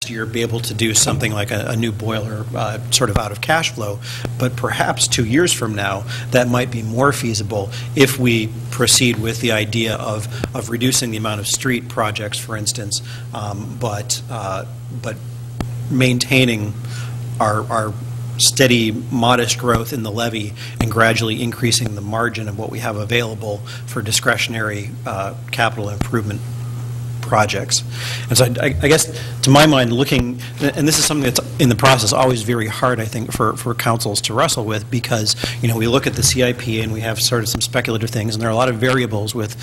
year be able to do something like a new boiler sort of out of cash flow, but perhaps 2 years from now that might be more feasible if we proceed with the idea of reducing the amount of street projects, for instance, but maintaining our steady, modest growth in the levy and gradually increasing the margin of what we have available for discretionary capital improvement projects. And so I guess, to my mind, looking, and this is something that's in the process always very hard, I think, for councils to wrestle with, because, you know, we look at the CIP and we have sort of some speculative things, and there are a lot of variables with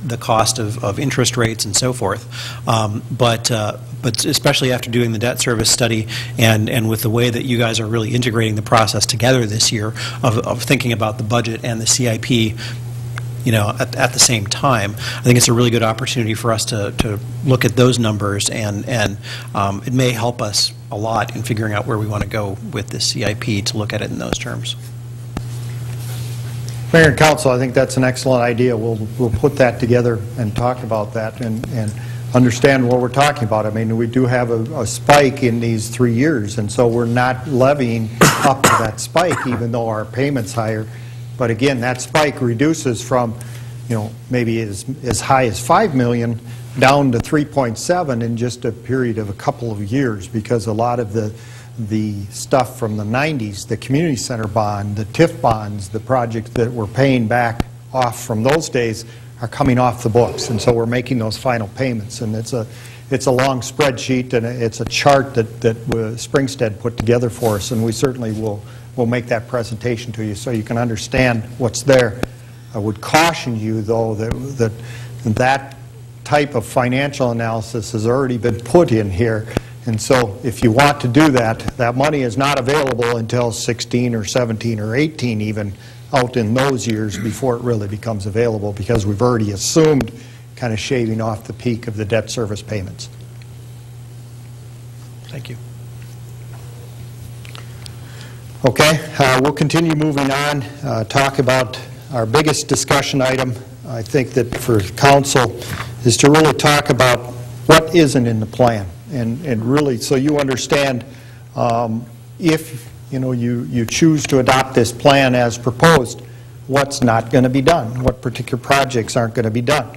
the cost of interest rates and so forth. But especially after doing the debt service study and with the way that you guys are really integrating the process together this year of thinking about the budget and the CIP, you know, at the same time, I think it's a really good opportunity for us to look at those numbers, and it may help us a lot in figuring out where we want to go with this CIP to look at it in those terms. Mayor and Council, I think that's an excellent idea. We'll put that together and talk about that and understand what we're talking about. I mean, we do have a spike in these 3 years, and so we're not levying up to that spike, even though our payment's higher. But again, that spike reduces from, you know, maybe as high as $5 million down to 3.7 in just a period of a couple of years, because a lot of the stuff from the 90s, the community center bond, the TIF bonds, the projects that we're paying back off from those days are coming off the books, and so we're making those final payments. And it's a long spreadsheet, and it's a chart that Springstead put together for us, and we certainly will make that presentation to you so you can understand what's there. I would caution you, though, that type of financial analysis has already been put in here, and so if you want to do that, that money is not available until 16 or 17 or 18 even, out in those years before it really becomes available, because we've already assumed kind of shaving off the peak of the debt service payments. Thank you. Okay, we'll continue moving on, talk about our biggest discussion item, I think, that for council is to really talk about what isn't in the plan, and really so you understand if you choose to adopt this plan as proposed, what's not going to be done, what particular projects aren't going to be done.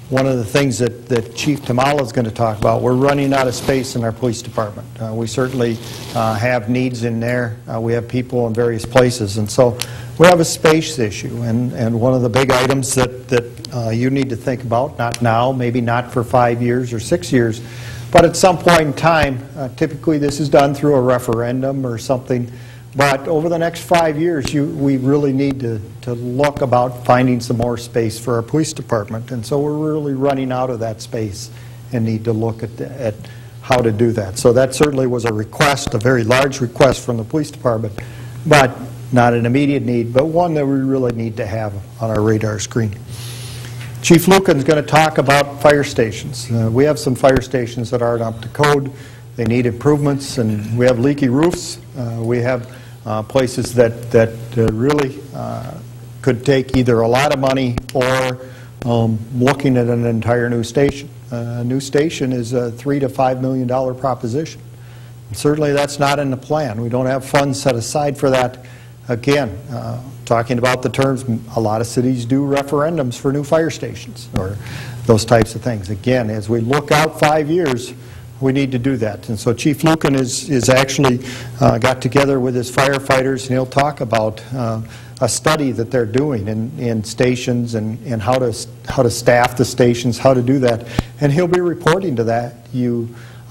One of the things that Chief Tamala is going to talk about, we're running out of space in our police department. We certainly have needs in there. We have people in various places, and so we have a space issue. And one of the big items that you need to think about, not now, maybe not for 5 years or 6 years, but at some point in time, typically this is done through a referendum or something, but over the next 5 years, we really need to look about finding some more space for our police department. And so we're really running out of that space and need to look at how to do that. So that certainly was a request, a very large request from the police department, but not an immediate need, but one that we really need to have on our radar screen. Chief Lucan is going to talk about fire stations. We have some fire stations that aren't up to code. They need improvements, and we have leaky roofs. We have places that really could take either a lot of money or looking at an entire new station. A new station is a $3 to $5 million proposition. And certainly that's not in the plan. We don't have funds set aside for that. Again, talking about the terms, a lot of cities do referendums for new fire stations or those types of things. Again, as we look out 5 years, we need to do that. And so Chief Lucan is actually got together with his firefighters, and he'll talk about a study that they're doing in stations and how to staff the stations, how to do that. And he'll be reporting to that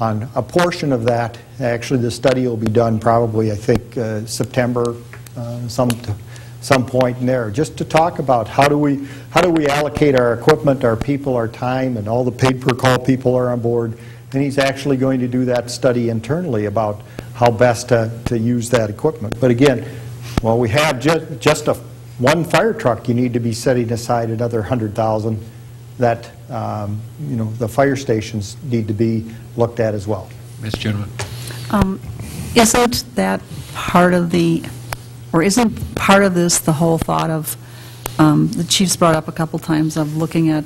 on a portion of that. Actually, the study will be done probably, I think, September, some point in there, just to talk about how do we allocate our equipment, our people, our time, and all the paid-per-call people are on board. And he's actually going to do that study internally about how best to use that equipment. But again, well, we have just one fire truck. You need to be setting aside another $100,000 that the fire stations need to be looked at as well. Ms. Gentleman. Isn't that part of isn't part of this the whole thought of the chief's brought up a couple times of looking at